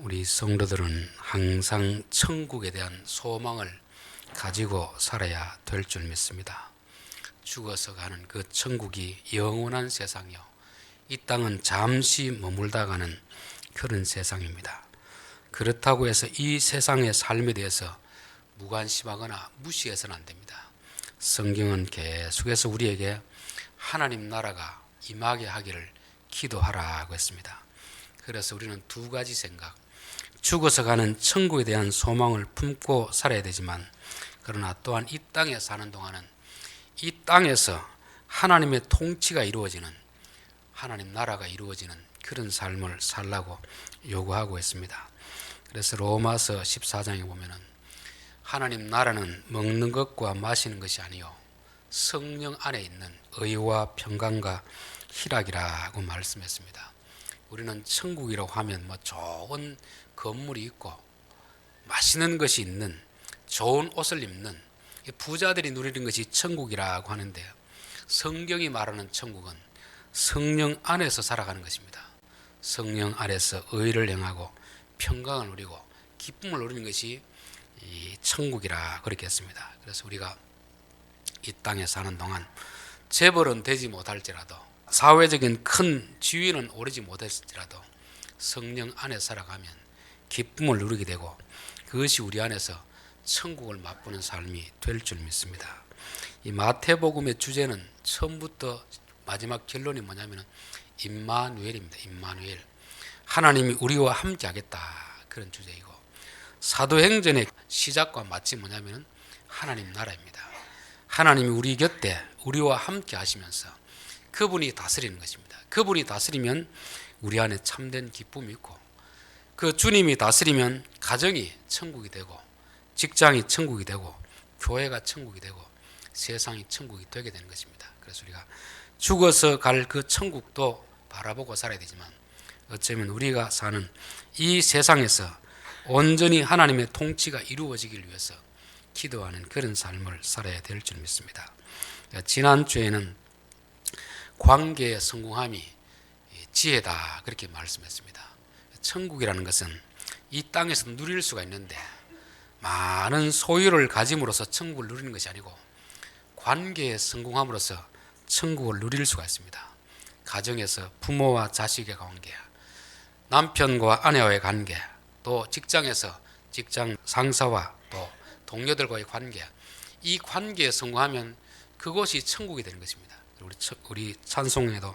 우리 성도들은 항상 천국에 대한 소망을 가지고 살아야 될 줄 믿습니다. 죽어서 가는 그 천국이 영원한 세상이요, 이 땅은 잠시 머물다 가는 그런 세상입니다. 그렇다고 해서 이 세상의 삶에 대해서 무관심하거나 무시해서는 안 됩니다. 성경은 계속해서 우리에게 하나님 나라가 임하게 하기를 기도하라고 했습니다. 그래서 우리는 두 가지 생각, 죽어서 가는 천국에 대한 소망을 품고 살아야 되지만, 그러나 또한 이 땅에 사는 동안은 이 땅에서 하나님의 통치가 이루어지는, 하나님 나라가 이루어지는 그런 삶을 살라고 요구하고 있습니다. 그래서 로마서 14장에 보면은 하나님 나라는 먹는 것과 마시는 것이 아니요 성령 안에 있는 의와 평강과 희락이라고 말씀했습니다. 우리는 천국이라고 하면 좋은 건물이 있고 맛있는 것이 있는, 좋은 옷을 입는 부자들이 누리는 것이 천국이라고 하는데, 성경이 말하는 천국은 성령 안에서 살아가는 것입니다. 성령 안에서 의를 행하고 평강을 누리고 기쁨을 누리는 것이 이 천국이라 그렇게 했습니다. 그래서 우리가 이 땅에 사는 동안 재벌은 되지 못할지라도, 사회적인 큰 지위는 오르지 못할지라도 성령 안에 살아가면 기쁨을 누리게 되고, 그것이 우리 안에서 천국을 맛보는 삶이 될 줄 믿습니다. 이 마태복음의 주제는 처음부터 마지막 결론이 뭐냐면 임마누엘입니다. 임마누엘, 하나님이 우리와 함께 하겠다, 그런 주제이고, 사도행전의 시작과 마치 뭐냐면 하나님 나라입니다. 하나님이 우리 곁에 우리와 함께 하시면서 그분이 다스리는 것입니다. 그분이 다스리면 우리 안에 참된 기쁨이 있고, 그 주님이 다스리면 가정이 천국이 되고, 직장이 천국이 되고, 교회가 천국이 되고, 세상이 천국이 되게 되는 것입니다. 그래서 우리가 죽어서 갈 그 천국도 바라보고 살아야 되지만, 어쩌면 우리가 사는 이 세상에서 온전히 하나님의 통치가 이루어지길 위해서 기도하는 그런 삶을 살아야 될 줄 믿습니다. 지난주에는 관계의 성공함이 지혜다, 그렇게 말씀했습니다. 천국이라는 것은 이 땅에서 누릴 수가 있는데, 많은 소유를 가짐으로써 천국을 누리는 것이 아니고 관계의 성공함으로써 천국을 누릴 수가 있습니다. 가정에서 부모와 자식의 관계, 남편과 아내와의 관계, 또 직장에서 직장 상사와 또 동료들과의 관계, 이 관계에 성공하면 그것이 천국이 되는 것입니다. 우리 찬송에도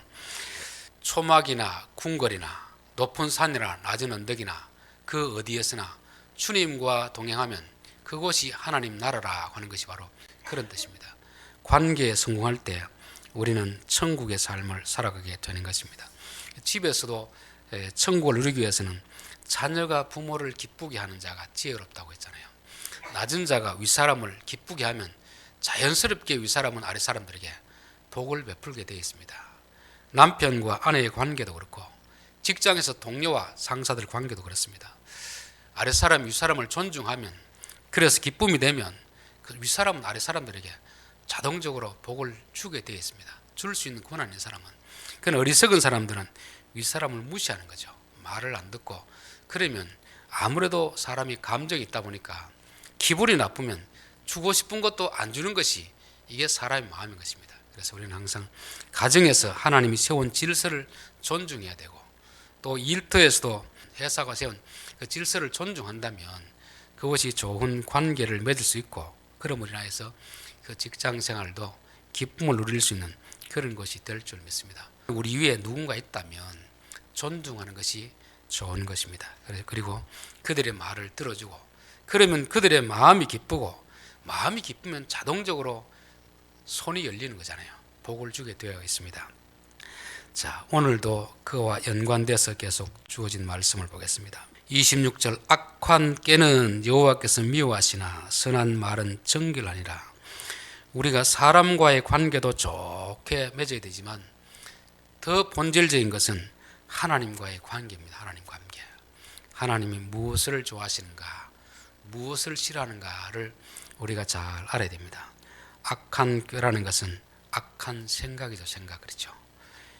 초막이나 궁궐이나 높은 산이나 낮은 언덕이나 그 어디에서나 주님과 동행하면 그것이 하나님 나라라고 하는 것이 바로 그런 뜻입니다. 관계에 성공할 때 우리는 천국의 삶을 살아가게 되는 것입니다. 집에서도 천국을 누리기 위해서는 자녀가 부모를 기쁘게 하는 자가 지혜롭다고 했잖아요. 낮은 자가 윗사람을 기쁘게 하면 자연스럽게 윗사람은 아랫사람들에게 복을 베풀게 되어 있습니다. 남편과 아내의 관계도 그렇고, 직장에서 동료와 상사들 관계도 그렇습니다. 아랫사람이 윗사람을 존중하면, 그래서 기쁨이 되면 그 윗사람은 아랫사람들에게 자동적으로 복을 주게 되어 있습니다. 줄 수 있는 권한이 있는 사람은. 그건 어리석은 사람들은 윗사람을 무시하는 거죠. 말을 안 듣고. 그러면 아무래도 사람이 감정이 있다 보니까 기분이 나쁘면 주고 싶은 것도 안 주는 것이, 이게 사람의 마음인 것입니다. 그래서 우리는 항상 가정에서 하나님이 세운 질서를 존중해야 되고, 또 일터에서도 회사가 세운 그 질서를 존중한다면 그것이 좋은 관계를 맺을 수 있고, 그럼으로 인하여서 그 직장 생활도 기쁨을 누릴 수 있는 그런 것이 될 줄 믿습니다. 우리 위에 누군가 있다면 존중하는 것이 좋은 것입니다. 그리고 그들의 말을 들어주고, 그러면 그들의 마음이 기쁘고, 마음이 기쁘면 자동적으로 손이 열리는 거잖아요. 복을 주게 되어 있습니다. 자, 오늘도 그와 연관돼서 계속 주어진 말씀을 보겠습니다. 26절, 악한 꾀는 여호와께서 미워하시나 선한 말은 정결하니라. 우리가 사람과의 관계도 좋게 맺어야 되지만 더 본질적인 것은 하나님과의 관계입니다. 하나님 관계. 하나님이 무엇을 좋아하시는가, 무엇을 싫어하는가를 우리가 잘 알아야 됩니다. 악한 꾀라는 것은 악한 생각이죠. 생각, 그렇죠.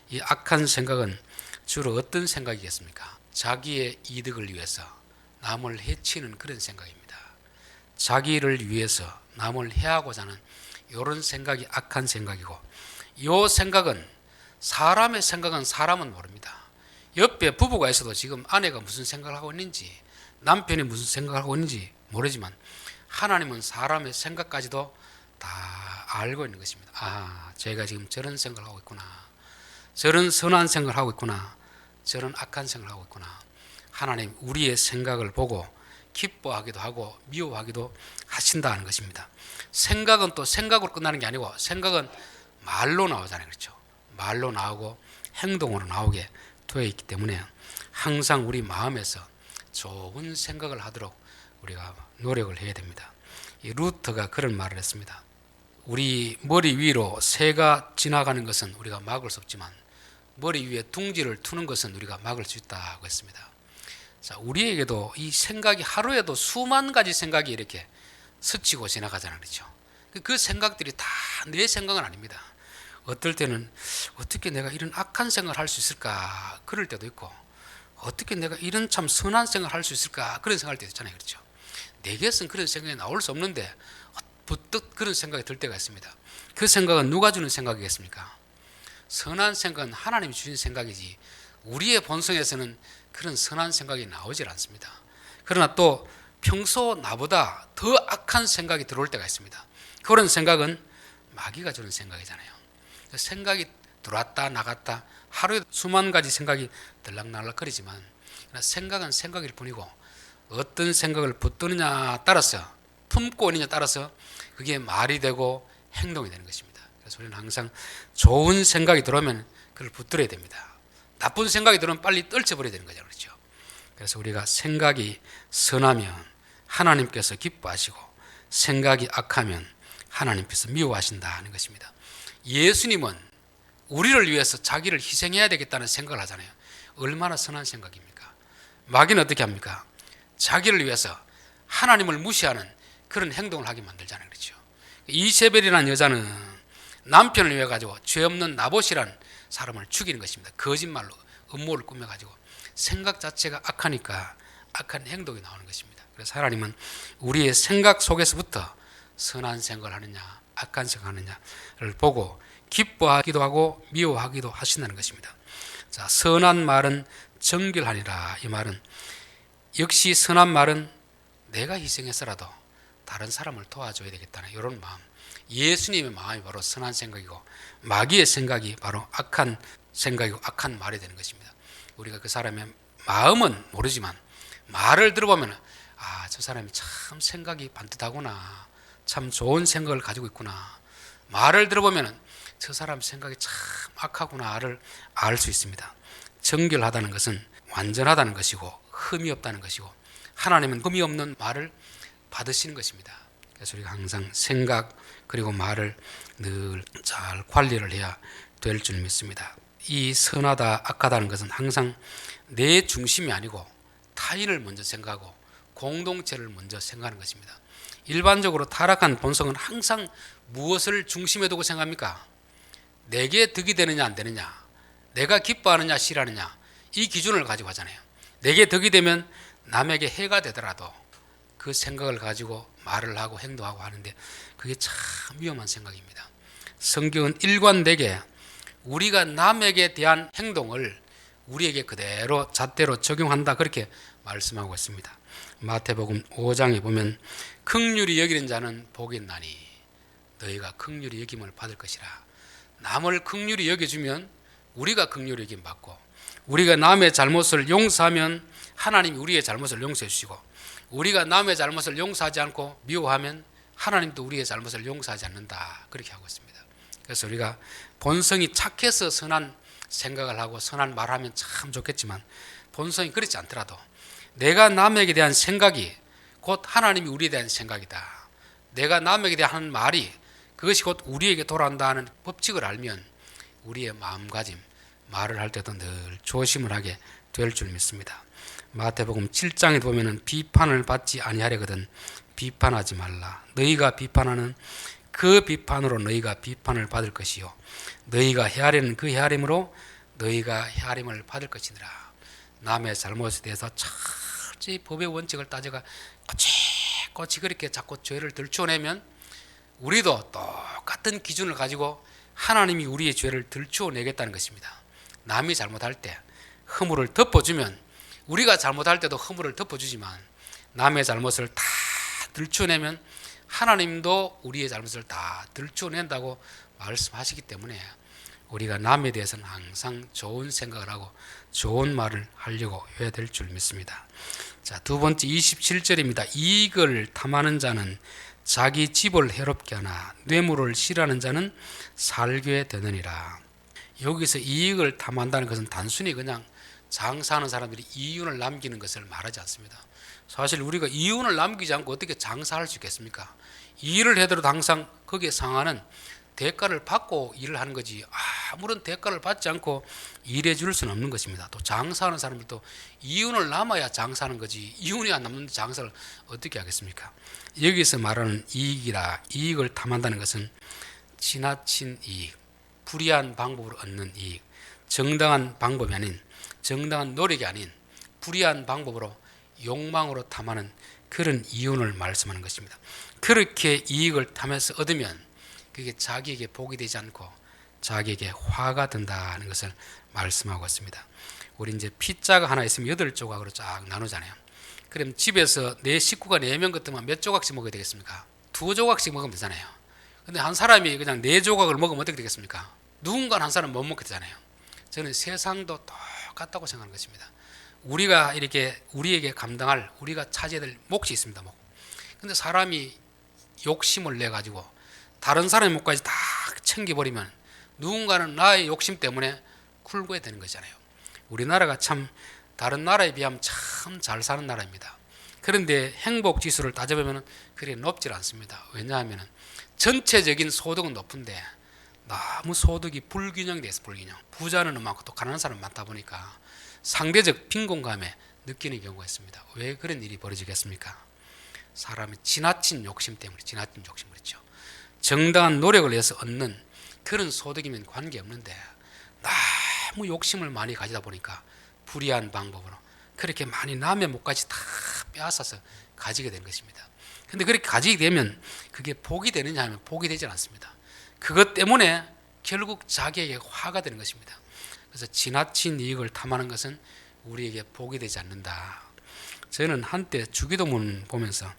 이 악한 생각은 주로 어떤 생각이겠습니까? 자기의 이득을 위해서 남을 해치는 그런 생각입니다. 자기를 위해서 남을 해하고자 하는 이런 생각이 악한 생각이고, 이 생각은 사람의 생각은 사람은 모릅니다. 옆에 부부가 있어도 지금 아내가 무슨 생각을 하고 있는지, 남편이 무슨 생각을 하고 있는지 모르지만 하나님은 사람의 생각까지도 다 알고 있는 것입니다. 아, 제가 지금 저런 생각을 하고 있구나, 저런 선한 생각을 하고 있구나, 저런 악한 생각을 하고 있구나. 하나님 우리의 생각을 보고 기뻐하기도 하고 미워하기도 하신다는 것입니다. 생각은 또 생각으로 끝나는 게 아니고, 생각은 말로 나오잖아요. 그렇죠? 말로 나오고 행동으로 나오게 되어 있기 때문에 항상 우리 마음에서 좋은 생각을 하도록 우리가 노력을 해야 됩니다. 이 루터가 그런 말을 했습니다. 우리 머리 위로 새가 지나가는 것은 우리가 막을 수 없지만 머리 위에 둥지를 트는 것은 우리가 막을 수 있다고 했습니다. 자, 우리에게도 이 생각이 하루에도 수만 가지 생각이 이렇게 스치고 지나가잖아요. 그렇죠? 그 생각들이 다 내 생각은 아닙니다. 어떨 때는 어떻게 내가 이런 악한 생각을 할 수 있을까 그럴 때도 있고, 어떻게 내가 이런 참 선한 생각을 할 수 있을까 그런 생각할 때도 있잖아요. 그렇죠? 내게서는 그런 생각이 나올 수 없는데 부뜩 그런 생각이 들 때가 있습니다. 그 생각은 누가 주는 생각이겠습니까? 선한 생각은 하나님이 주신 생각이지 우리의 본성에서는 그런 선한 생각이 나오질 않습니다. 그러나 또 평소 나보다 더 악한 생각이 들어올 때가 있습니다. 그런 생각은 마귀가 주는 생각이잖아요. 생각이 들어왔다 나갔다 하루에 수만 가지 생각이 들락날락거리지만 생각은 생각일 뿐이고, 어떤 생각을 붙드느냐 따라서, 품고 있느냐 따라서 그게 말이 되고 행동이 되는 것입니다. 그래서 우리는 항상 좋은 생각이 들어오면 그걸 붙들어야 됩니다. 나쁜 생각이 들어오면 빨리 떨쳐버려야 되는 거죠. 그렇죠? 그래서 우리가 생각이 선하면 하나님께서 기뻐하시고, 생각이 악하면 하나님께서 미워하신다는 것입니다. 예수님은 우리를 위해서 자기를 희생해야 되겠다는 생각을 하잖아요. 얼마나 선한 생각입니까? 마귀는 어떻게 합니까? 자기를 위해서 하나님을 무시하는 그런 행동을 하게 만들잖아요. 그렇죠? 이세벨이라는 여자는 남편을 위해 가지고 죄 없는 나봇이라는 사람을 죽이는 것입니다. 거짓말로 음모를 꾸며 가지고 생각 자체가 악하니까 악한 행동이 나오는 것입니다. 그래서 하나님은 우리의 생각 속에서부터 선한 생각을 하느냐 악한 생각을 하느냐를 보고 기뻐하기도 하고 미워하기도 하신다는 것입니다. 자, 선한 말은 정결하니라. 이 말은 역시 선한 말은 내가 희생해서라도 다른 사람을 도와줘야 되겠다는 이런 마음, 예수님의 마음이 바로 선한 생각이고, 마귀의 생각이 바로 악한 생각이고 악한 말이 되는 것입니다. 우리가 그 사람의 마음은 모르지만 말을 들어보면 아, 저 사람이 참 생각이 반듯하구나, 참 좋은 생각을 가지고 있구나, 말을 들어보면 저 사람 생각이 참 악하구나를 알 수 있습니다. 정결하다는 것은 완전하다는 것이고 흠이 없다는 것이고, 하나님은 흠이 없는 말을 받으시는 것입니다. 그래서 우리가 항상 생각 그리고 말을 늘 잘 관리를 해야 될 줄 믿습니다. 이 선하다 악하다는 것은 항상 내 중심이 아니고 타인을 먼저 생각하고 공동체를 먼저 생각하는 것입니다. 일반적으로 타락한 본성은 항상 무엇을 중심에 두고 생각합니까? 내게 득이 되느냐 안 되느냐, 내가 기뻐하느냐 싫어하느냐, 이 기준을 가지고 하잖아요. 내게 득이 되면 남에게 해가 되더라도 그 생각을 가지고 말을 하고 행동하고 하는데 그게 참 위험한 생각입니다. 성경은 일관되게 우리가 남에게 대한 행동을 우리에게 그대로 잣대로 적용한다 그렇게 말씀하고 있습니다. 마태복음 5장에 보면 긍휼히 여기는 자는 복이 있나니 너희가 긍휼히 여김을 받을 것이라. 남을 긍휼히 여겨주면 우리가 긍휼히 여김 받고, 우리가 남의 잘못을 용서하면 하나님이 우리의 잘못을 용서해 주시고, 우리가 남의 잘못을 용서하지 않고 미워하면 하나님도 우리의 잘못을 용서하지 않는다 그렇게 하고 있습니다. 그래서 우리가 본성이 착해서 선한 생각을 하고 선한 말을 하면 참 좋겠지만, 본성이 그렇지 않더라도 내가 남에게 대한 생각이 곧 하나님이 우리에 대한 생각이다, 내가 남에게 대한 말이 그것이 곧 우리에게 돌아온다는 법칙을 알면 우리의 마음가짐, 말을 할 때도 늘 조심을 하게 될 줄 믿습니다. 마태복음 7장에 보면은 비판을 받지 아니하려거든 비판하지 말라. 너희가 비판하는 그 비판으로 너희가 비판을 받을 것이요, 너희가 헤아리는 그 헤아림으로 너희가 헤아림을 받을 것이니라. 남의 잘못에 대해서 철저히 법의 원칙을 따져가 꼬치꼬치 그렇게 자꾸 죄를 들추어내면 우리도 똑같은 기준을 가지고 하나님이 우리의 죄를 들추어내겠다는 것입니다. 남이 잘못할 때 허물을 덮어주면 우리가 잘못할 때도 허물을 덮어주지만 남의 잘못을 다 들추어내면 하나님도 우리의 잘못을 다 들추어낸다고 말씀하시기 때문에 우리가 남에 대해서는 항상 좋은 생각을 하고 좋은 말을 하려고 해야 될 줄 믿습니다. 자, 두 번째 27절입니다. 이익을 탐하는 자는 자기 집을 해롭게 하나 뇌물을 싫어하는 자는 살게 되느니라. 여기서 이익을 탐한다는 것은 단순히 그냥 장사하는 사람들이 이윤을 남기는 것을 말하지 않습니다. 사실 우리가 이윤을 남기지 않고 어떻게 장사할 수 있겠습니까? 일을 해도 항상 거기에 상하는 대가를 받고 일을 하는 거지 아무런 대가를 받지 않고 일해 줄 수는 없는 것입니다. 또 장사하는 사람들도 이윤을 남아야 장사하는 거지 이윤이 안 남는 장사를 어떻게 하겠습니까? 여기서 말하는 이익을 탐한다는 것은 지나친 이익, 불의한 방법으로 얻는 이익, 정당한 방법이 아닌 정당한 노력이 아닌 불의한 방법으로 욕망으로 탐하는 그런 이윤을 말씀하는 것입니다. 그렇게 이익을 탐해서 얻으면 그게 자기에게 복이 되지 않고 자기에게 화가 된다는 것을 말씀하고 있습니다. 우리 이제 피자가 하나 있으면 8조각으로 쫙 나누잖아요. 그럼 집에서 내 식구가 4명 같으면 몇 조각씩 먹어야 되겠습니까? 2조각씩 먹으면 되잖아요. 근데 한 사람이 그냥 4조각을 먹으면 어떻게 되겠습니까? 누군가 한 사람은 못 먹게 되잖아요. 저는 세상도 똑같다고 생각하는 것입니다. 우리가 이렇게 우리에게 감당할 우리가 차지해야 될 몫이 있습니다. 몫. 근데 사람이 욕심을 내 가지고 다른 사람의 몫까지 다 챙겨버리면 누군가는 나의 욕심 때문에 굴고야 되는 거잖아요. 우리나라가 참 다른 나라에 비하면 참 잘 사는 나라입니다. 그런데 행복 지수를 따져보면 그리 높지 않습니다. 왜냐하면 전체적인 소득은 높은데 너무 소득이 불균형돼 있어. 불균형. 부자는 많고 또 가난한 사람은 많다 보니까 상대적 빈곤감에 느끼는 경우가 있습니다. 왜 그런 일이 벌어지겠습니까? 사람이 지나친 욕심 때문에 지나친 욕심 그렇죠. 정당한 노력을 해서 얻는 그런 소득이면 관계없는데 너무 욕심을 많이 가지다 보니까 불의한 방법으로 그렇게 많이 남의 몫까지 다 빼앗아서 가지게 된 것입니다. 그런데 그렇게 가지게 되면 그게 복이 되느냐 하면 복이 되지 않습니다. 그것 때문에 결국 자기에게 화가 되는 것입니다. 그래서 지나친 이익을 탐하는 것은 우리에게 복이 되지 않는다. 저는 한때 주기도문 보면서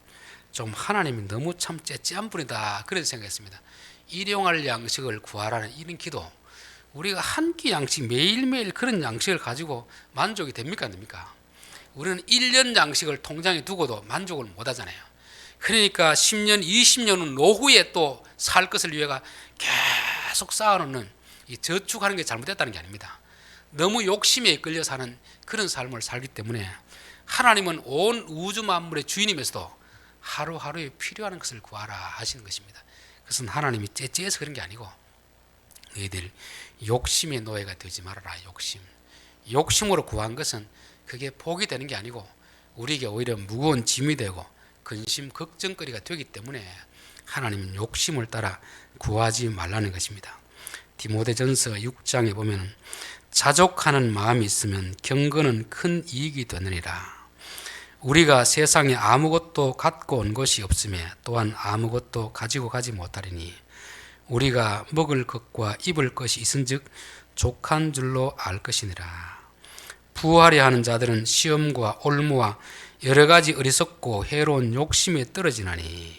좀 하나님이 너무 참 째째한 분이다 그렇게 생각했습니다. 일용할 양식을 구하라는 이런 기도, 우리가 한 끼 양식 매일매일 그런 양식을 가지고 만족이 됩니까 안 됩니까? 우리는 1년 양식을 통장에 두고도 만족을 못 하잖아요. 그러니까 10년 20년은 노후에 또 살 것을 위해가 계속 쌓아놓는 이 저축하는 게 잘못됐다는 게 아닙니다. 너무 욕심에 끌려 사는 그런 삶을 살기 때문에 하나님은 온 우주 만물의 주인이면서도 하루하루에 필요한 것을 구하라 하시는 것입니다. 그것은 하나님이 째째해서 그런 게 아니고 너희들 욕심의 노예가 되지 말아라. 욕심으로 구한 것은 그게 복이 되는 게 아니고 우리에게 오히려 무거운 짐이 되고 근심 걱정거리가 되기 때문에 하나님은 욕심을 따라 구하지 말라는 것입니다. 디모데전서 6장에 보면 자족하는 마음이 있으면 경건은 큰 이익이 되느니라. 우리가 세상에 아무것도 갖고 온 것이 없으며 또한 아무것도 가지고 가지 못하리니 우리가 먹을 것과 입을 것이 있은즉 족한 줄로 알 것이니라. 부하려 하는 자들은 시험과 올무와 여러 가지 어리석고 해로운 욕심에 떨어지나니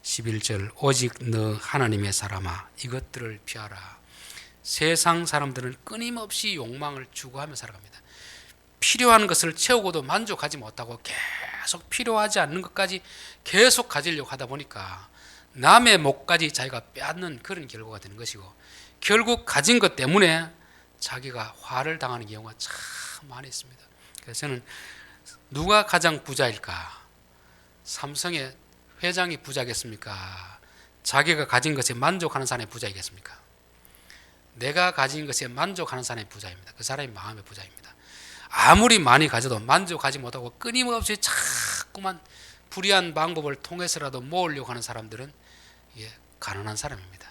11절 오직 너 하나님의 사람아 이것들을 피하라. 세상 사람들은 끊임없이 욕망을 추구하며 살아갑니다. 필요한 것을 채우고도 만족하지 못하고 계속 필요하지 않는 것까지 계속 가지려고 하다 보니까 남의 몫까지 자기가 빼앗는 그런 결과가 되는 것이고 결국 가진 것 때문에 자기가 화를 당하는 경우가 참 많이 있습니다. 그래서 저는 누가 가장 부자일까? 삼성의 회장이 부자겠습니까? 자기가 가진 것에 만족하는 사람이 부자이겠습니까? 내가 가진 것에 만족하는 사람이 부자입니다. 그 사람이 마음의 부자입니다. 아무리 많이 가져도 만족하지 못하고 끊임없이 자꾸만 불의한 방법을 통해서라도 모으려고 하는 사람들은 가난한 사람입니다.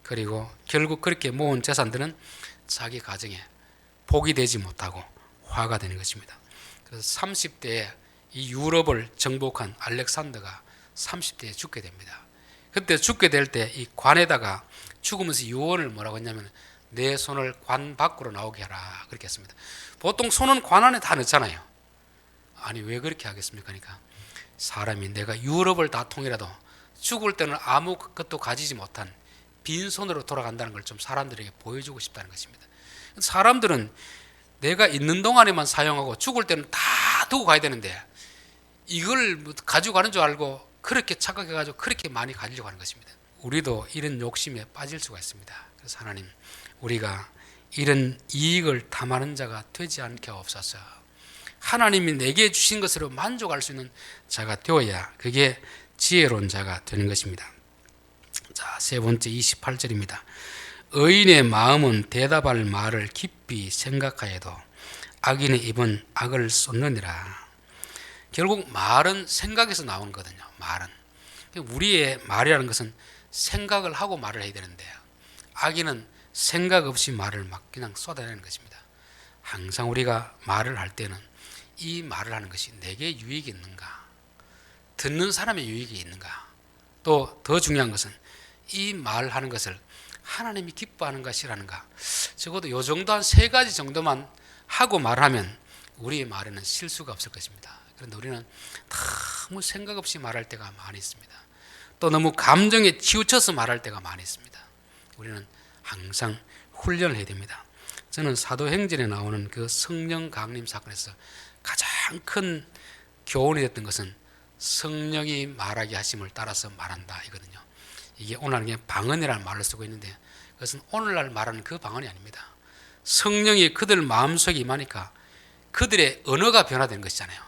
그리고 결국 그렇게 모은 재산들은 자기 가정에 복이 되지 못하고 화가 되는 것입니다. 그래서 30대에 이 유럽을 정복한 알렉산더가 30대에 죽게 됩니다. 그때 죽게 될 때 이 관에다가 죽으면서 유언을 뭐라고 했냐면 내 손을 관 밖으로 나오게 하라 그렇게 했습니다. 보통 손은 관 안에 다 넣잖아요. 아니 왜 그렇게 하겠습니까? 그러니까 사람이 내가 유럽을 다 통일해도 죽을 때는 아무것도 가지지 못한 빈손으로 돌아간다는 걸 좀 사람들에게 보여주고 싶다는 것입니다. 사람들은 내가 있는 동안에만 사용하고 죽을 때는 다 두고 가야 되는데 이걸 가지고 가는 줄 알고 그렇게 착각해가지고 그렇게 많이 가지려고 하는 것입니다. 우리도 이런 욕심에 빠질 수가 있습니다. 그래서 하나님, 우리가 이런 이익을 탐하는 자가 되지 않게 없어서 하나님이 내게 주신 것으로 만족할 수 있는 자가 되어야 그게 지혜로운 자가 되는 것입니다. 자, 세 번째 28절입니다. 의인의 마음은 대답할 말을 깊이 생각하여도 악인의 입은 악을 쏟느니라. 결국 말은 생각에서 나오는 거거든요. 말은 우리의 말이라는 것은 생각을 하고 말을 해야 되는데 악인은 생각 없이 말을 막 그냥 쏟아내는 것입니다. 항상 우리가 말을 할 때는 이 말을 하는 것이 내게 유익이 있는가, 듣는 사람의 유익이 있는가, 또 더 중요한 것은 이 말하는 것을 하나님이 기뻐하는 것이라는가. 적어도 요 정도 한 세 가지 정도만 하고 말하면 우리의 말에는 실수가 없을 것입니다. 그런데 우리는 너무 생각 없이 말할 때가 많이 있습니다. 또 너무 감정에 치우쳐서 말할 때가 많이 있습니다. 우리는 항상 훈련을 해야 됩니다. 저는 사도행전에 나오는 그 성령 강림 사건에서 가장 큰 교훈이 됐던 것은 성령이 말하게 하심을 따라서 말한다 이거든요. 이게 오늘날 그냥 방언이라는 말을 쓰고 있는데 그것은 오늘날 말하는 그 방언이 아닙니다. 성령이 그들 마음속에 임하니까 그들의 언어가 변화되는 것이잖아요.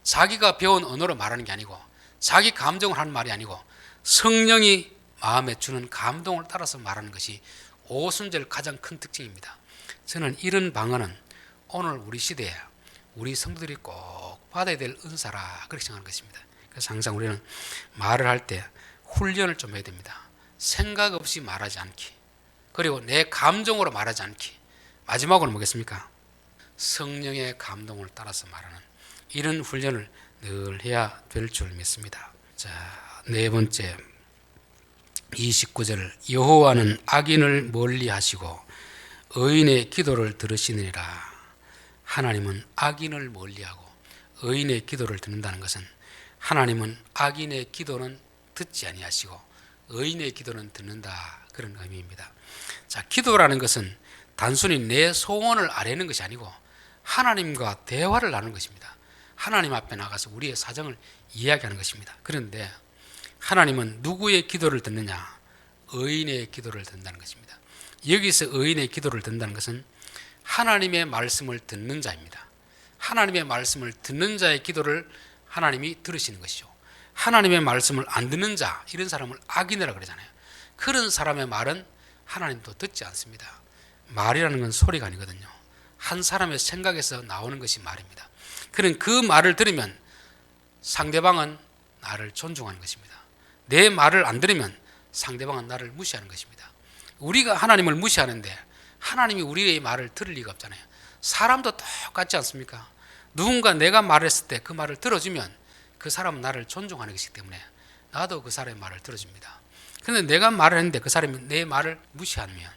자기가 배운 언어로 말하는 게 아니고 자기 감정을 하는 말이 아니고 성령이 마음에 주는 감동을 따라서 말하는 것이 오순절 가장 큰 특징입니다. 저는 이런 방언은 오늘 우리 시대에 우리 성도들이 꼭 받아야 될 은사라 그렇게 생각하는 것입니다. 그래서 항상 우리는 말을 할 때 훈련을 좀 해야 됩니다. 생각 없이 말하지 않기, 그리고 내 감정으로 말하지 않기, 마지막으로 뭐겠습니까? 성령의 감동을 따라서 말하는 이런 훈련을 늘 해야 될 줄 믿습니다. 자, 네 번째 29절, 여호와는 악인을 멀리 하시고 의인의 기도를 들으시느니라. 하나님은 악인을 멀리하고 의인의 기도를 듣는다는 것은 하나님은 악인의 기도는 듣지 아니하시고 의인의 기도는 듣는다, 그런 의미입니다. 자, 기도라는 것은 단순히 내 소원을 아뢰는 것이 아니고 하나님과 대화를 나누는 것입니다. 하나님 앞에 나가서 우리의 사정을 이야기하는 것입니다. 그런데 하나님은 누구의 기도를 듣느냐? 의인의 기도를 듣는다는 것입니다. 여기서 의인의 기도를 듣는다는 것은 하나님의 말씀을 듣는 자입니다. 하나님의 말씀을 듣는 자의 기도를 하나님이 들으시는 것이죠. 하나님의 말씀을 안 듣는 자, 이런 사람을 악인이라고 그러잖아요. 그런 사람의 말은 하나님도 듣지 않습니다. 말이라는 건 소리가 아니거든요. 한 사람의 생각에서 나오는 것이 말입니다. 그런 그 말을 들으면 상대방은 나를 존중하는 것입니다. 내 말을 안 들으면 상대방은 나를 무시하는 것입니다. 우리가 하나님을 무시하는데 하나님이 우리의 말을 들을 리가 없잖아요. 사람도 똑같지 않습니까? 누군가 내가 말했을 때 그 말을 들어주면 그 사람은 나를 존중하는 것이기 때문에 나도 그 사람의 말을 들어줍니다. 그런데 내가 말을 했는데 그 사람이 내 말을 무시하면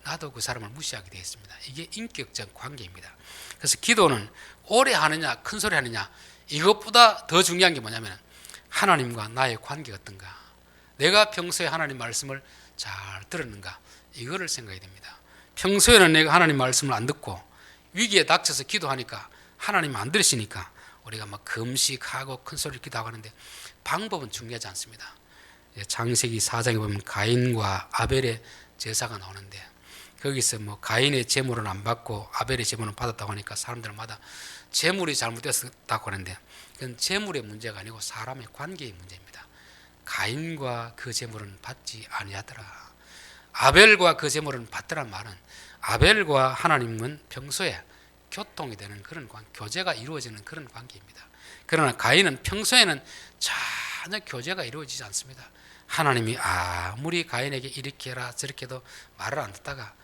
나도 그 사람을 무시하게 되어 있습니다. 이게 인격적 관계입니다. 그래서 기도는 오래 하느냐 큰 소리 하느냐 이것보다 더 중요한 게 뭐냐면 하나님과 나의 관계가 어떤가, 내가 평소에 하나님 말씀을 잘 들었는가, 이거를 생각해야 됩니다. 평소에는 내가 하나님 말씀을 안 듣고 위기에 닥쳐서 기도하니까 하나님 안 들으시니까 우리가 막 금식하고 큰 소리를 기도하고 하는데 방법은 중요하지 않습니다. 창세기 4장에 보면 가인과 아벨의 제사가 나오는데 거기서 뭐 가인의 제물은 안 받고 아벨의 제물은 받았다고 하니까 사람들마다 제물이 잘못됐다고 하는데 그건 제물의 문제가 아니고 사람의 관계의 문제입니다. 가인과 그 제물은 받지 아니하더라, 아벨과 그 제물은 받더란 말은 아벨과 하나님은 평소에 교통이 되는 그런 교제가 이루어지는 그런 관계입니다. 그러나 가인은 평소에는 전혀 교제가 이루어지지 않습니다. 하나님이 아무리 가인에게 이렇게 해라 저렇게 해도 말을 안 듣다가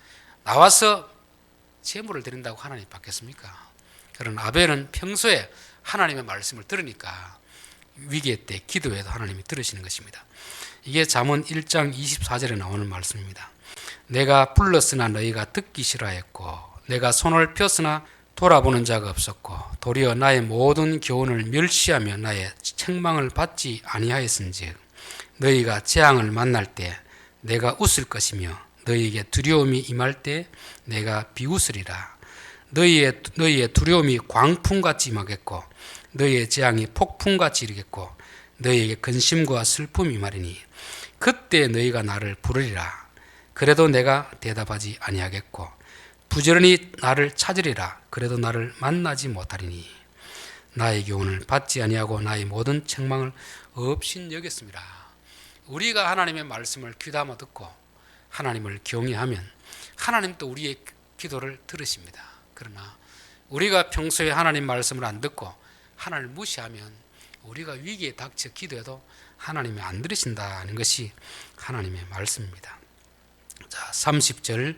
나와서 제물을 드린다고 하나님 받겠습니까? 그런 아벨은 평소에 하나님의 말씀을 들으니까 위기의 때 기도해도 하나님이 들으시는 것입니다. 이게 잠언 1장 24절에 나오는 말씀입니다. 내가 불렀으나 너희가 듣기 싫어했고 내가 손을 폈으나 돌아보는 자가 없었고 도리어 나의 모든 교훈을 멸시하며 나의 책망을 받지 아니하였은즉 너희가 재앙을 만날 때 내가 웃을 것이며 너희에게 두려움이 임할 때 내가 비웃으리라. 너희의 두려움이 광풍같이 임하겠고 너희의 재앙이 폭풍같이 이르겠고 너희에게 근심과 슬픔이 임하리니 그때 너희가 나를 부르리라. 그래도 내가 대답하지 아니하겠고 부지런히 나를 찾으리라. 그래도 나를 만나지 못하리니 나의 교훈을 받지 아니하고 나의 모든 책망을 업신여겼습니다. 우리가 하나님의 말씀을 귀담아 듣고 하나님을 경외하면 하나님도 우리의 기도를 들으십니다. 그러나 우리가 평소에 하나님 말씀을 안 듣고 하나님을 무시하면 우리가 위기에 닥쳐 기도해도 하나님이 안 들으신다는 것이 하나님의 말씀입니다. 자, 30절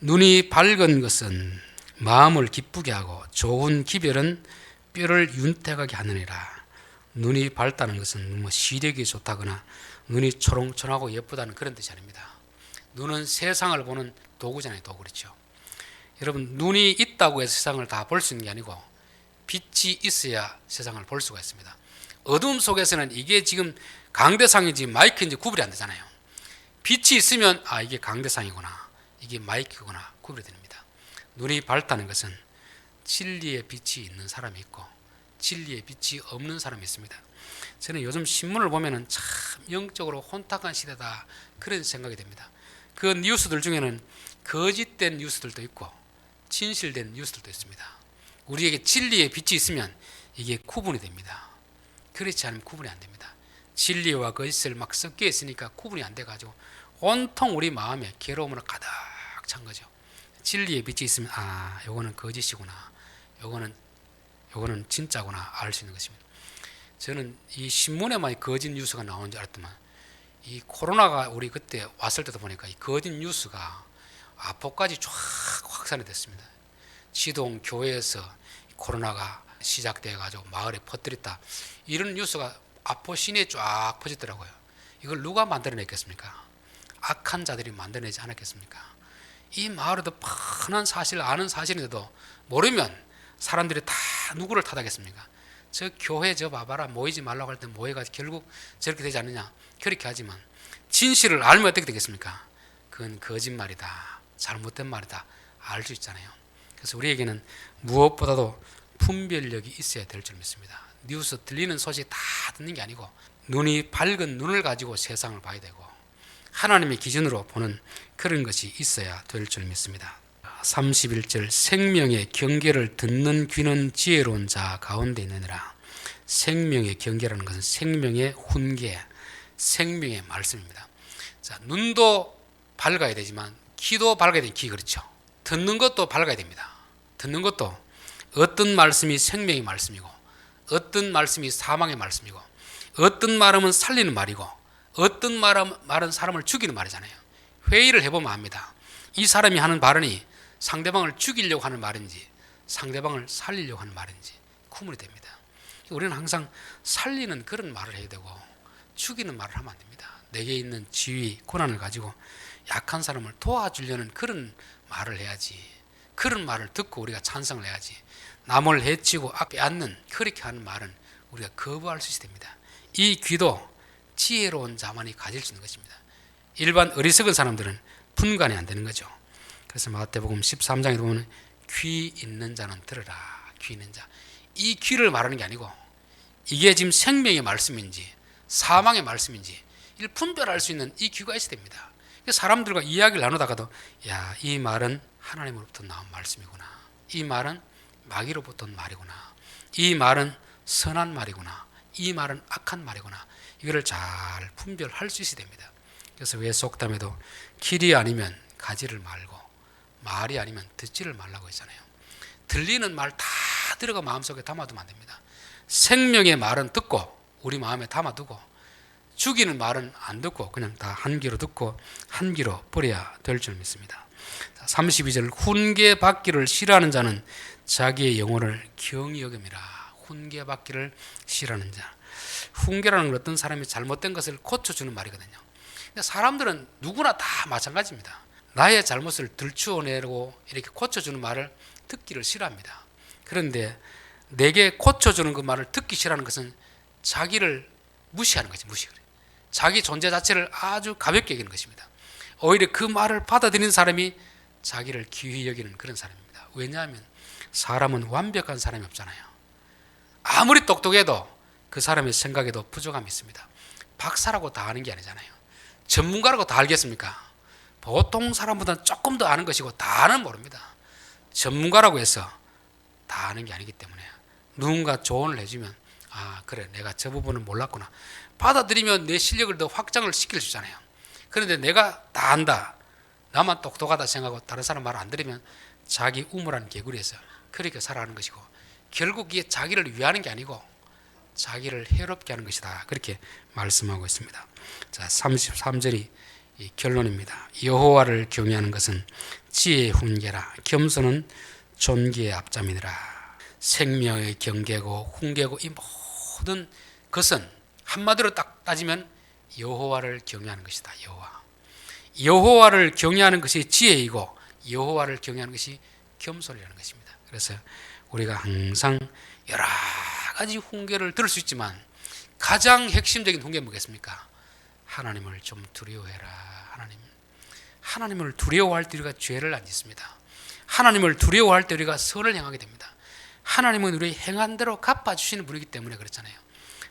눈이 밝은 것은 마음을 기쁘게 하고 좋은 기별은 뼈를 윤택하게 하느니라. 눈이 밝다는 것은 뭐 시력이 좋다거나 눈이 초롱초롱하고 예쁘다는 그런 뜻이 아닙니다. 눈은 세상을 보는 도구잖아요. 도구. 그렇죠. 여러분, 눈이 있다고 해서 세상을 다 볼 수 있는 게 아니고 빛이 있어야 세상을 볼 수가 있습니다. 어둠 속에서는 이게 지금 강대상인지 마이크인지 구분이 안 되잖아요. 빛이 있으면 이게 강대상이구나, 이게 마이크구나 구분이 됩니다. 눈이 밝다는 것은 진리의 빛이 있는 사람이 있고 진리의 빛이 없는 사람이 있습니다. 저는 요즘 신문을 보면은 참 영적으로 혼탁한 시대다 그런 생각이 됩니다. 그 뉴스들 중에는 거짓된 뉴스들도 있고 진실된 뉴스들도 있습니다. 우리에게 진리의 빛이 있으면 이게 구분이 됩니다. 그렇지 않으면 구분이 안 됩니다. 진리와 거짓을 막 섞여 있으니까 구분이 안 돼가지고 온통 우리 마음에 괴로움으로 가득 찬 거죠. 진리의 빛이 있으면 요거는 거짓이구나, 요거는 진짜구나 알 수 있는 것입니다. 저는 이 신문에만 거짓 뉴스가 나오는 줄 알았더만 이 코로나가 우리 그때 왔을 때도 보니까 이 거짓 뉴스가 아포까지 쫙 확산이 됐습니다. 지동 교회에서 코로나가 시작돼 가지고 마을에 퍼뜨렸다, 이런 뉴스가 아포 시내에 쫙 퍼졌더라고요. 이걸 누가 만들어냈겠습니까? 악한 자들이 만들어내지 않았겠습니까? 이 마을에도 뻔한 사실, 아는 사실인데도 모르면 사람들이 다 누구를 탓하겠습니까? 저 교회 저 봐봐라, 모이지 말라고 할 때 모여가지고 결국 저렇게 되지 않느냐, 그렇게 하지만 진실을 알면 어떻게 되겠습니까? 그건 거짓말이다, 잘못된 말이다 알 수 있잖아요. 그래서 우리에게는 무엇보다도 분별력이 있어야 될 줄 믿습니다. 뉴스 들리는 소식 다 듣는 게 아니고 눈이 밝은 눈을 가지고 세상을 봐야 되고 하나님의 기준으로 보는 그런 것이 있어야 될 줄 믿습니다. 31절 생명의 경계를 듣는 귀는 지혜로운 자 가운데 있느니라. 생명의 경계라는 것은 생명의 훈계, 생명의 말씀입니다. 자, 눈도 밝아야 되지만 귀도 밝아야 되는 귀, 그렇죠. 듣는 것도 밝아야 됩니다. 듣는 것도 어떤 말씀이 생명의 말씀이고 어떤 말씀이 사망의 말씀이고 어떤 말은 살리는 말이고 어떤 말은 사람을 죽이는 말이잖아요. 회의를 해보면 압니다. 이 사람이 하는 발언이 상대방을 죽이려고 하는 말인지 상대방을 살리려고 하는 말인지 구분이 됩니다. 우리는 항상 살리는 그런 말을 해야 되고 죽이는 말을 하면 안 됩니다. 내게 있는 지위, 고난을 가지고 약한 사람을 도와주려는 그런 말을 해야지. 그런 말을 듣고 우리가 찬성을 해야지. 남을 해치고 빼앗는 그렇게 하는 말은 우리가 거부할 수 있어야 됩니다. 이 귀도 지혜로운 자만이 가질 수 있는 것입니다. 일반 어리석은 사람들은 분간이 안 되는 거죠. 그래서 마태복음 13장에 보면 귀 있는 자는 들으라. 귀 있는 자. 이 귀를 말하는 게 아니고 이게 지금 생명의 말씀인지 사망의 말씀인지 이를 분별할 수 있는 이 귀가 있어야 됩니다. 사람들과 이야기를 나누다가도 이 말은 하나님으로부터 나온 말씀이구나, 이 말은 마귀로부터 온 말이구나, 이 말은 선한 말이구나, 이 말은 악한 말이구나, 이거를 잘 분별할 수 있어야 됩니다. 그래서 왜 속담에도 길이 아니면 가지를 말고 말이 아니면 듣지를 말라고 했잖아요. 들리는 말 다 들어가 마음속에 담아두면 안 됩니다. 생명의 말은 듣고 우리 마음에 담아두고 죽이는 말은 안 듣고 그냥 다 한 귀로 듣고 한 귀로 버려야 될 줄 믿습니다. 32절 훈계 받기를 싫어하는 자는 자기의 영혼을 경히 여김이라. 훈계받기를 싫어하는 자. 훈계라는 건 어떤 사람이 잘못된 것을 고쳐주는 말이거든요. 근데 사람들은 누구나 다 마찬가지입니다. 나의 잘못을 들추어내고 이렇게 고쳐주는 말을 듣기를 싫어합니다. 그런데 내게 고쳐주는 그 말을 듣기 싫어하는 것은 자기를 무시하는 거지. 무시. 자기 존재 자체를 아주 가볍게 여기는 것입니다. 오히려 그 말을 받아들이는 사람이 자기를 귀히 여기는 그런 사람입니다. 왜냐하면 사람은 완벽한 사람이 없잖아요. 아무리 똑똑해도 그 사람의 생각에도 부족함이 있습니다. 박사라고 다 아는 게 아니잖아요. 전문가라고 다 알겠습니까? 보통 사람보다 조금 더 아는 것이고 다는 모릅니다. 전문가라고 해서 다 아는 게 아니기 때문에 누군가 조언을 해주면 아 그래 내가 저 부분은 몰랐구나 받아들이면 내 실력을 더 확장을 시킬 수 있잖아요. 그런데 내가 다 안다 나만 똑똑하다 생각하고 다른 사람 말 안 들으면 자기 우물한 개구리에서 그렇게 살아가는 것이고 결국 이게 자기를 위하는 게 아니고 자기를 해롭게 하는 것이다. 그렇게 말씀하고 있습니다. 자, 33절이 이 결론입니다. 여호와를 경외하는 것은 지혜의 훈계라. 겸손은 존귀의 앞잠이니라. 생명의 경계고 훈계고 이 모든 것은 한마디로 딱 따지면 여호와를 경외하는 것이다. 여호와를 경외하는 것이 지혜이고 여호와를 경외하는 것이 겸손이라는 것입니다. 그래서 우리가 항상 여러 가지 훈계를 들을 수 있지만 가장 핵심적인 훈계는 뭐겠습니까? 하나님을 좀 두려워해라. 하나님을 두려워할 때 우리가 죄를 안 짓습니다. 하나님을 두려워할 때 우리가 선을 행하게 됩니다. 하나님은 우리 행한 대로 갚아주시는 분이기 때문에 그렇잖아요.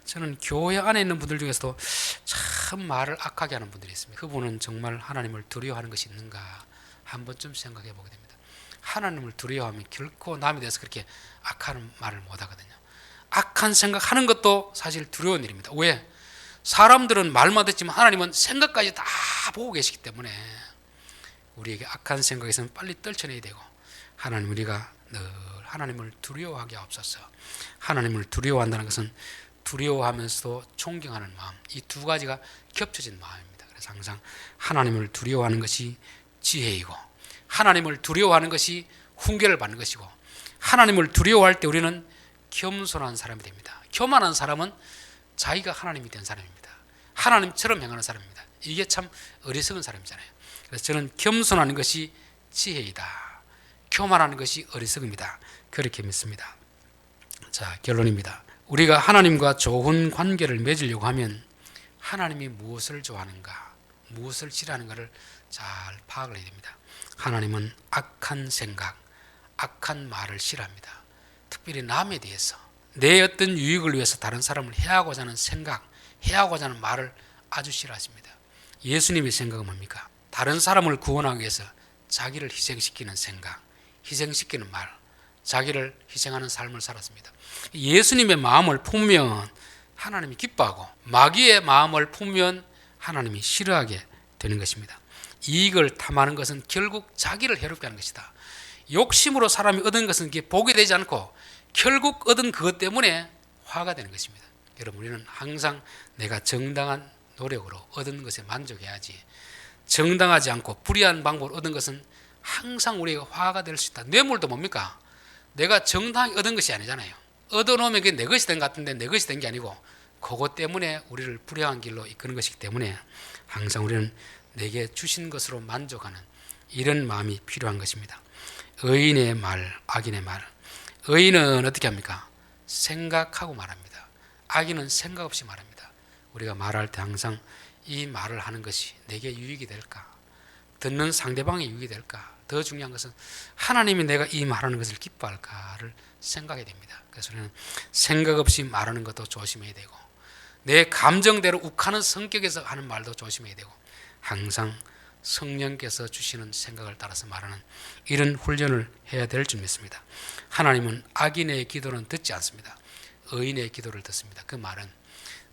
저는 교회 안에 있는 분들 중에서도 참 말을 악하게 하는 분들이 있습니다. 그분은 정말 하나님을 두려워하는 것이 있는가 한 번쯤 생각해 보게 됩니다. 하나님을 두려워하면 결코 남에 대해서 그렇게 악한 말을 못 하거든요. 악한 생각하는 것도 사실 두려운 일입니다. 왜? 사람들은 말만 듣지만 하나님은 생각까지 다 보고 계시기 때문에 우리에게 악한 생각이 있으면 빨리 떨쳐내야 되고 하나님 우리가 늘 하나님을 두려워하게 하옵소서. 하나님을 두려워한다는 것은 두려워하면서도 존경하는 마음, 이 두 가지가 겹쳐진 마음입니다. 그래서 항상 하나님을 두려워하는 것이 지혜이고 하나님을 두려워하는 것이 훈계를 받는 것이고 하나님을 두려워할 때 우리는 겸손한 사람이 됩니다. 교만한 사람은 자기가 하나님이 된 사람입니다. 하나님처럼 행하는 사람입니다. 이게 참 어리석은 사람이잖아요. 그래서 저는 겸손하는 것이 지혜이다. 교만하는 것이 어리석음이다. 그렇게 믿습니다. 자, 결론입니다. 우리가 하나님과 좋은 관계를 맺으려고 하면 하나님이 무엇을 좋아하는가, 무엇을 싫어하는가를 잘 파악을 해야 됩니다. 하나님은 악한 생각, 악한 말을 싫어합니다. 특별히 남에 대해서 내 어떤 유익을 위해서 다른 사람을 해하고자 하는 생각, 해하고자 하는 말을 아주 싫어하십니다. 예수님의 생각은 뭡니까? 다른 사람을 구원하기 위해서 자기를 희생시키는 생각, 희생시키는 말, 자기를 희생하는 삶을 살았습니다. 예수님의 마음을 품으면 하나님이 기뻐하고 마귀의 마음을 품으면 하나님이 싫어하게 되는 것입니다. 이익을 탐하는 것은 결국 자기를 해롭게 하는 것이다. 욕심으로 사람이 얻은 것은 복이 되지 않고 결국 얻은 그것 때문에 화가 되는 것입니다. 여러분 우리는 항상 내가 정당한 노력으로 얻은 것에 만족해야지 정당하지 않고 불의한 방법으로 얻은 것은 항상 우리가 화가 될 수 있다. 뇌물도 뭡니까? 내가 정당하게 얻은 것이 아니잖아요. 얻어놓으면 그게 내 것이 된 것 같은데 내 것이 된 게 아니고 그것 때문에 우리를 불행한 길로 이끄는 것이기 때문에 항상 우리는 내게 주신 것으로 만족하는 이런 마음이 필요한 것입니다. 의인의 말, 악인의 말. 의인은 어떻게 합니까? 생각하고 말합니다. 악인은 생각 없이 말합니다. 우리가 말할 때 항상 이 말을 하는 것이 내게 유익이 될까? 듣는 상대방이 유익이 될까? 더 중요한 것은 하나님이 내가 이 말하는 것을 기뻐할까를 생각해야 됩니다. 그래서 우리는 생각 없이 말하는 것도 조심해야 되고 내 감정대로 욱하는 성격에서 하는 말도 조심해야 되고 항상 성령께서 주시는 생각을 따라서 말하는 이런 훈련을 해야 될 줄 믿습니다. 하나님은 악인의 기도는 듣지 않습니다. 의인의 기도를 듣습니다. 그 말은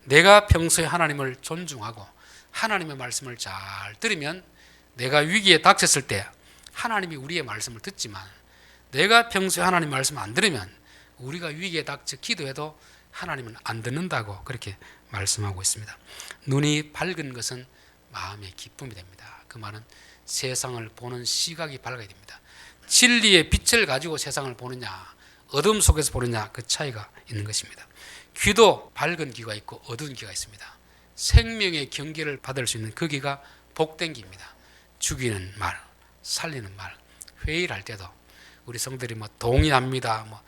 내가 평소에 하나님을 존중하고 하나님의 말씀을 잘 들으면 내가 위기에 닥쳤을 때 하나님이 우리의 말씀을 듣지만 내가 평소에 하나님 말씀 안 들으면 우리가 위기에 닥쳐 기도해도 하나님은 안 듣는다고 그렇게 말씀하고 있습니다. 눈이 밝은 것은 마음의 기쁨이 됩니다. 그 말은 세상을 보는 시각이 밝아야 됩니다. 진리의 빛을 가지고 세상을 보느냐, 어둠 속에서 보느냐, 그 차이가 있는 것입니다. 귀도 밝은 귀가 있고 어두운 귀가 있습니다. 생명의 경계를 받을 수 있는 그 귀가 복된 귀입니다. 죽이는 말, 살리는 말, 회의를 할 때도 우리 성들이 뭐 동의합니다, 뭐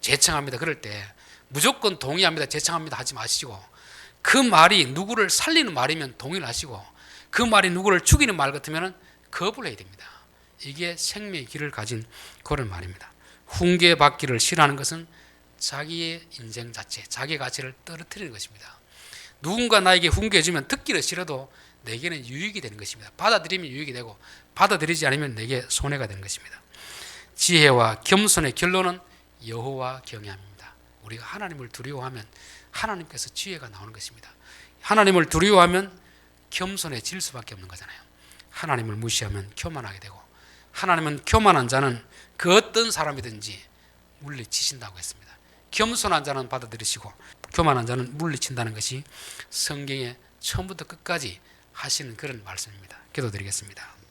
제청합니다 그럴 때 무조건 동의합니다, 제청합니다 하지 마시고, 그 말이 누구를 살리는 말이면 동의를 하시고, 그 말이 누구를 죽이는 말 같으면 거부를 해야 됩니다. 이게 생명의 길을 가진 그런 말입니다. 훈계받기를 싫어하는 것은 자기의 인생 자체, 자기의 가치를 떨어뜨리는 것입니다. 누군가 나에게 훈계해주면 듣기를 싫어도 내게는 유익이 되는 것입니다. 받아들이면 유익이 되고 받아들이지 않으면 내게 손해가 되는 것입니다. 지혜와 겸손의 결론은 여호와 경외함입니다. 우리가 하나님을 두려워하면 하나님께서 지혜가 나오는 것입니다. 하나님을 두려워하면 겸손해질 수밖에 없는 거잖아요. 하나님을 무시하면 교만하게 되고, 하나님은 교만한 자는 그 어떤 사람이든지 물리치신다고 했습니다. 겸손한 자는 받아들이시고 교만한 자는 물리친다는 것이 성경의 처음부터 끝까지 하시는 그런 말씀입니다. 기도드리겠습니다.